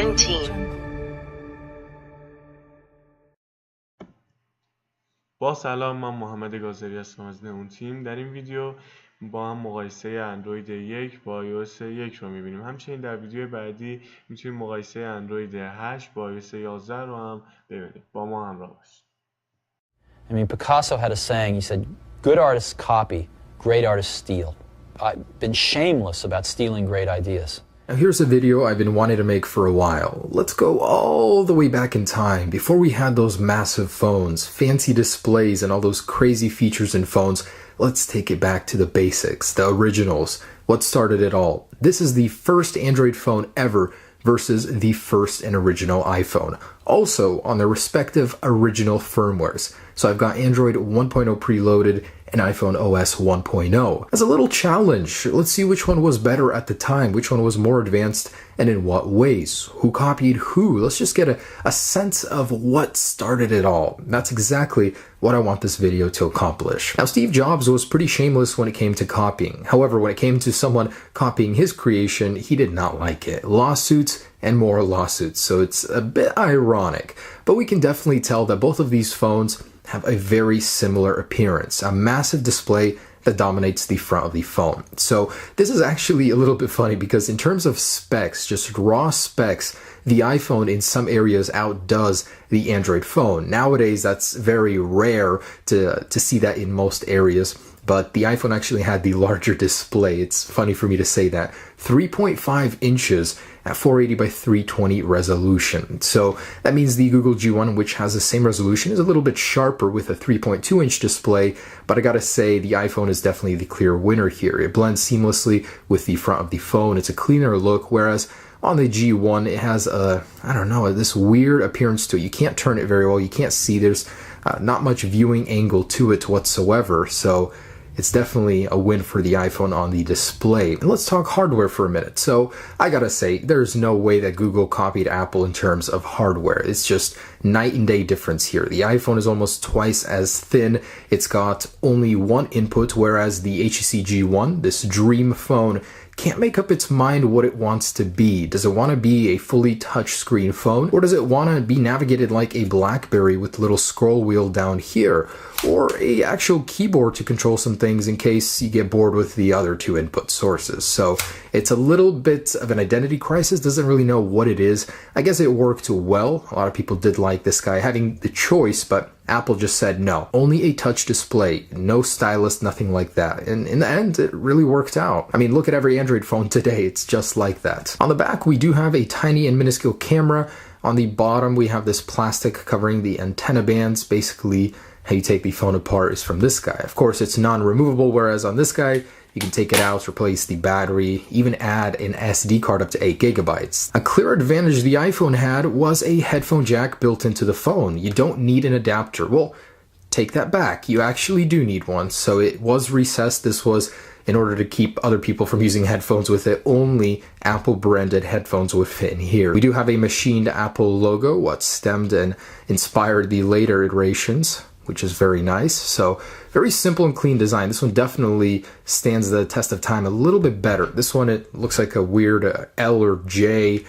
and team. با سلام، من محمد گازری هستم از اون تیم. در این ویدیو با هم مقایسه اندروید 1 با iOS 1 رو میبینیم. همچنین در ویدیو بعدی میتونیم مقایسه اندروید 8 با iOS 11 رو هم ببینیم. با ما همراه باشید. I mean, Picasso had a saying. He said, "Good artists copy, great artists steal." I've been shameless about stealing great ideas. Now here's a video I've been wanting to make for a while. Let's go all the way back in time, before we had those massive phones, fancy displays, and all those crazy features in phones. Let's take it back to the basics, the originals. What started it all? This is the first Android phone ever versus the first and original iPhone. Also on their respective original firmwares. So I've got Android 1.0 preloaded and iPhone OS 1.0. As a little challenge, let's see which one was better at the time, which one was more advanced, and in what ways. Who copied who? Let's just get a sense of what started it all. That's exactly what I want this video to accomplish. Now, Steve Jobs was pretty shameless when it came to copying. However, when it came to someone copying his creation, he did not like it. Lawsuits and more lawsuits, so it's a bit ironic. But we can definitely tell that both of these phones have a very similar appearance, a massive display that dominates the front of the phone. So this is actually a little bit funny because in terms of specs, just raw specs, the iPhone in some areas outdoes the Android phone. Nowadays, that's very rare to see that in most areas, but the iPhone actually had the larger display. It's funny for me to say that. 3.5 inches at 480 by 320 resolution. So that means the Google G1, which has the same resolution, is a little bit sharper with a 3.2 inch display, but I gotta say the iPhone is definitely the clear winner here. It blends seamlessly with the front of the phone. It's a cleaner look, whereas on the G1 it has this weird appearance to it. You can't turn it very well. You can't see. There's not much viewing angle to it whatsoever. So it's definitely a win for the iPhone on the display. And let's talk hardware for a minute. So I gotta say, there's no way that Google copied Apple in terms of hardware. It's just night and day difference here. The iPhone is almost twice as thin. It's got only one input, whereas the HTC G1, this dream phone, can't make up its mind what it wants to be. Does it want to be a fully touchscreen phone, or does it want to be navigated like a BlackBerry with the little scroll wheel down here, or a actual keyboard to control some things in case you get bored with the other two input sources? So it's a little bit of an identity crisis. Doesn't really know what it is. I guess it worked well. A lot of people did like this guy having the choice, but Apple just said no, only a touch display, no stylus, nothing like that. And in the end, it really worked out. I mean, look at every Android phone today, it's just like that. On the back, we do have a tiny and minuscule camera. On the bottom, we have this plastic covering the antenna bands. Basically, how you take the phone apart is from this guy. Of course, it's non-removable, whereas on this guy, you can take it out, replace the battery, even add an SD card up to 8 gigabytes. A clear advantage the iPhone had was a headphone jack built into the phone. You don't need an adapter. Well, take that back. You actually do need one. So it was recessed. This was in order to keep other people from using headphones with it. Only Apple branded headphones would fit in here. We do have a machined Apple logo, what stemmed and inspired the later iterations, which is very nice. So very simple and clean design. This one definitely stands the test of time a little bit better. This one, it looks like a weird L or J.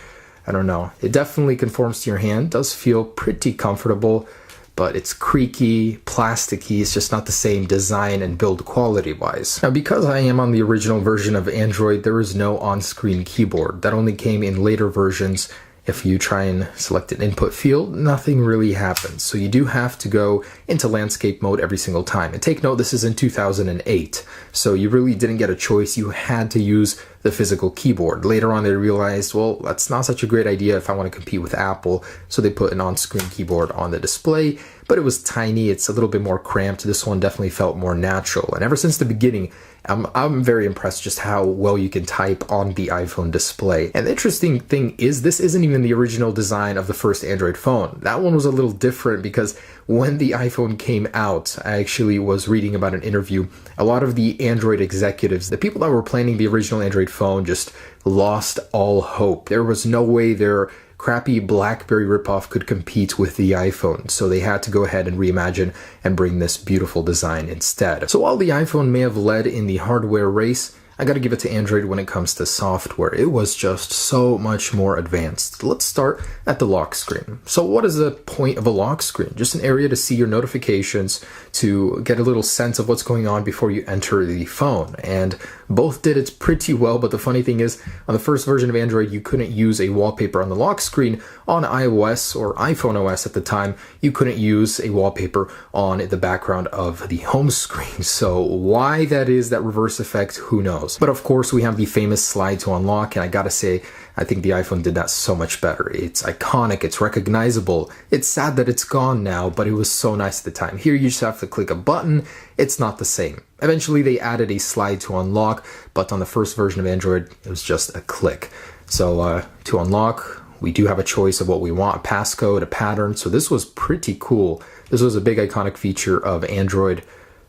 I don't know. It definitely conforms to your hand. Does feel pretty comfortable, but it's creaky, plasticky. It's just not the same design and build quality wise. Now, because I am on the original version of Android, there is no on-screen keyboard. That only came in later versions. If you try and select an input field, nothing really happens. So you do have to go into landscape mode every single time. And take note, this is in 2008. So you really didn't get a choice. You had to use the physical keyboard. Later on, they realized, well, that's not such a great idea if I want to compete with Apple. So they put an on-screen keyboard on the display, but it was tiny. It's a little bit more cramped. This one definitely felt more natural. And ever since the beginning, I'm very impressed just how well you can type on the iPhone display. And the interesting thing is this isn't even the original design of the first Android phone. That one was a little different because when the iPhone came out, I actually was reading about an interview. A lot of the Android executives, the people that were planning the original Android phone, just lost all hope. There was no way their crappy BlackBerry ripoff could compete with the iPhone, so they had to go ahead and reimagine and bring this beautiful design instead. So while the iPhone may have led in the hardware race, I gotta give it to Android when it comes to software. It was just so much more advanced. Let's start at the lock screen. So what is the point of a lock screen? Just an area to see your notifications, to get a little sense of what's going on before you enter the phone. And both did it pretty well, but the funny thing is, on the first version of Android, you couldn't use a wallpaper on the lock screen. On iOS or iPhone OS at the time, you couldn't use a wallpaper on the background of the home screen. So why that is, that reverse effect, who knows? But of course, we have the famous slide to unlock, and I gotta say, I think the iPhone did that so much better. It's iconic, it's recognizable. It's sad that it's gone now, but it was so nice at the time. Here you just have to click a button. It's not the same. Eventually they added a slide to unlock, but on the first version of Android, it was just a click. So to unlock, we do have a choice of what we want, a passcode, a pattern. So this was pretty cool. This was a big iconic feature of Android.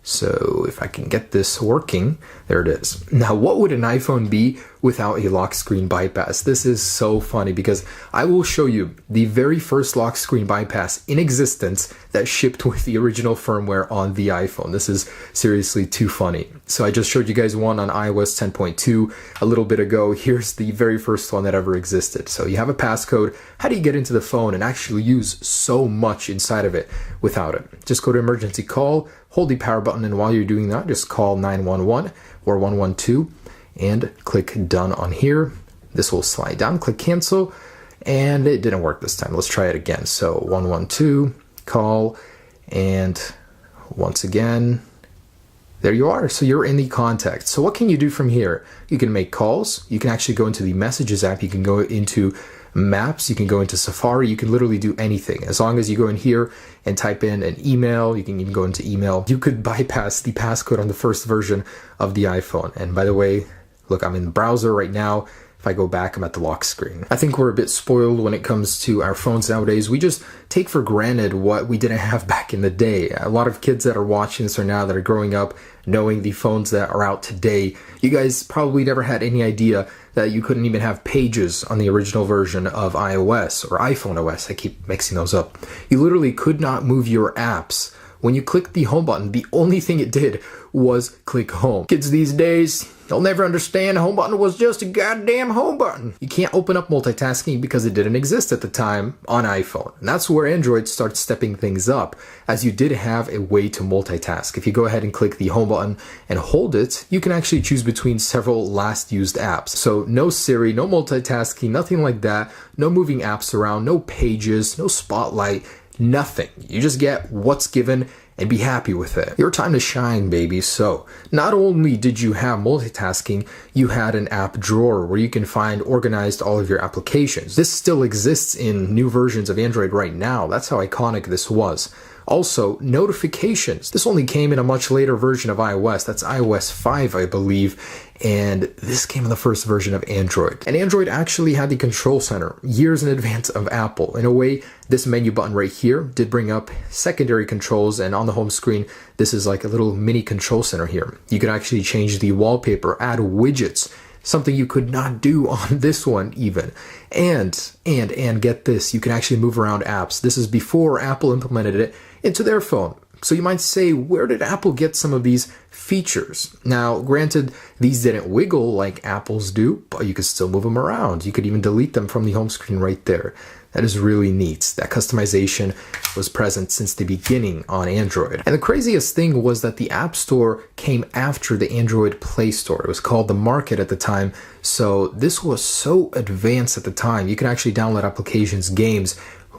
So if I can get this working, there it is. Now, what would an iPhone be without a lock screen bypass? This is so funny because I will show you the very first lock screen bypass in existence that shipped with the original firmware on the iPhone. This is seriously too funny. So I just showed you guys one on iOS 10.2 a little bit ago. Here's the very first one that ever existed. So you have a passcode. How do you get into the phone and actually use so much inside of it without it? Just go to emergency call, hold the power button, and while you're doing that, just call 911 or 112 and click done on here. This will slide down, click cancel, and it didn't work this time. Let's try it again. So 112, call, and once again, there you are. So you're in the contacts. So what can you do from here? You can make calls. You can actually go into the Messages app. You can go into Maps. You can go into Safari. You can literally do anything. As long as you go in here and type in an email, you can even go into email. You could bypass the passcode on the first version of the iPhone. And by the way, look, I'm in the browser right now. If I go back, I'm at the lock screen. I think we're a bit spoiled when it comes to our phones nowadays. We just take for granted what we didn't have back in the day. A lot of kids that are watching this right now that are growing up knowing the phones that are out today, you guys probably never had any idea that you couldn't even have Pages on the original version of iOS or iPhone OS. I keep mixing those up. You literally could not move your apps. When you clicked the home button, the only thing it did was click home. Kids these days, they'll never understand home button was just a goddamn home button. You can't open up multitasking because it didn't exist at the time on iPhone. And that's where Android starts stepping things up, as you did have a way to multitask. If you go ahead and click the home button and hold it, you can actually choose between several last used apps. So no Siri, no multitasking, nothing like that, no moving apps around, no Pages, no Spotlight, nothing. You just get what's given and be happy with it. Your time to shine, baby. So not only did you have multitasking, you had an app drawer where you can find organized all of your applications. This still exists in new versions of Android right now. That's how iconic this was. Also, notifications. This only came in a much later version of iOS. That's iOS 5, I believe. And this came in the first version of Android. And Android actually had the control center years in advance of Apple. In a way, this menu button right here did bring up secondary controls, and on the home screen, this is like a little mini control center here. You could actually change the wallpaper, add widgets, something you could not do on this one even. And get this, you can actually move around apps. This is before Apple implemented it into their phone. So you might say, where did Apple get some of these features? Now, granted, these didn't wiggle like Apple's do, but you could still move them around. You could even delete them from the home screen right there. That is really neat. That customization was present since the beginning on Android. And the craziest thing was that the App Store came after the Android Play Store. It was called the Market at the time. So this was so advanced at the time. You could actually download applications, games,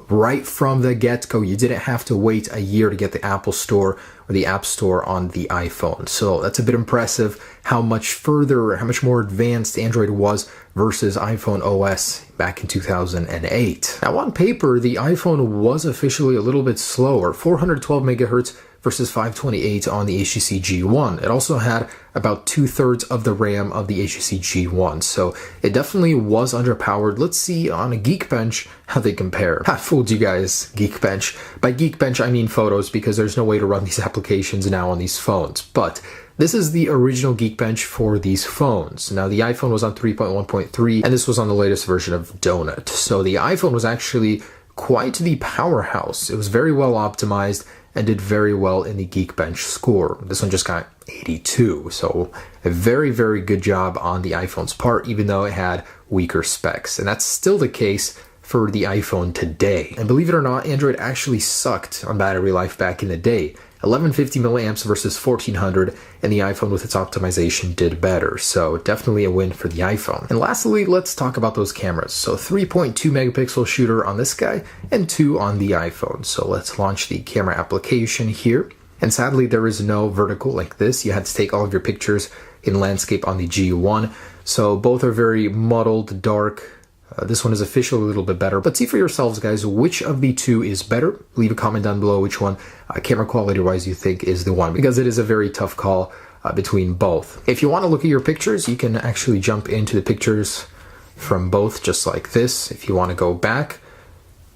right from the get-go. You didn't have to wait a year to get the Apple Store or the App Store on the iPhone. So that's a bit impressive how much further, how much more advanced Android was versus iPhone OS back in 2008. Now on paper, the iPhone was officially a little bit slower, 412 megahertz versus 528 on the HTC G1. It also had about 2/3 of the RAM of the HTC G1, so it definitely was underpowered. Let's see on a Geekbench how they compare. I fooled you guys, Geekbench. By Geekbench, I mean photos, because there's no way to run these applications now on these phones. But this is the original Geekbench for these phones. Now, the iPhone was on 3.1.3, and this was on the latest version of Donut. So the iPhone was actually quite the powerhouse. It was very well optimized, and did very well in the Geekbench score. This one just got 82, so a very, very good job on the iPhone's part, even though it had weaker specs. And that's still the case for the iPhone today. And believe it or not, Android actually sucked on battery life back in the day. 1150 milliamps versus 1400, and the iPhone with its optimization did better. So definitely a win for the iPhone. And lastly, let's talk about those cameras. So 3.2 megapixel shooter on this guy and 2 on the iPhone. So let's launch the camera application here. And sadly, there is no vertical like this. You had to take all of your pictures in landscape on the G1. So both are very muddled, dark. This one is officially a little bit better, but see for yourselves, guys, which of the two is better. Leave a comment down below which one, camera quality wise, you think is the one, because it is a very tough call between both. If you want to look at your pictures, you can actually jump into the pictures from both just like this. If you want to go back,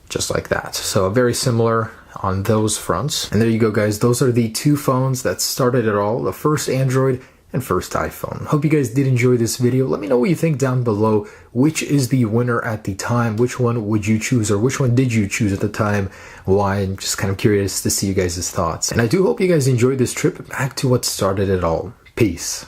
just like that. So very similar on those fronts. And there you go, guys. Those are the two phones that started it all, the first Android and first iPhone. Hope you guys did enjoy this video. Let me know what you think down below. Which is the winner at the time? Which one would you choose, or which one did you choose at the time? Why? I'm just kind of curious to see you guys' thoughts. And I do hope you guys enjoyed this trip back to what started it all. Peace.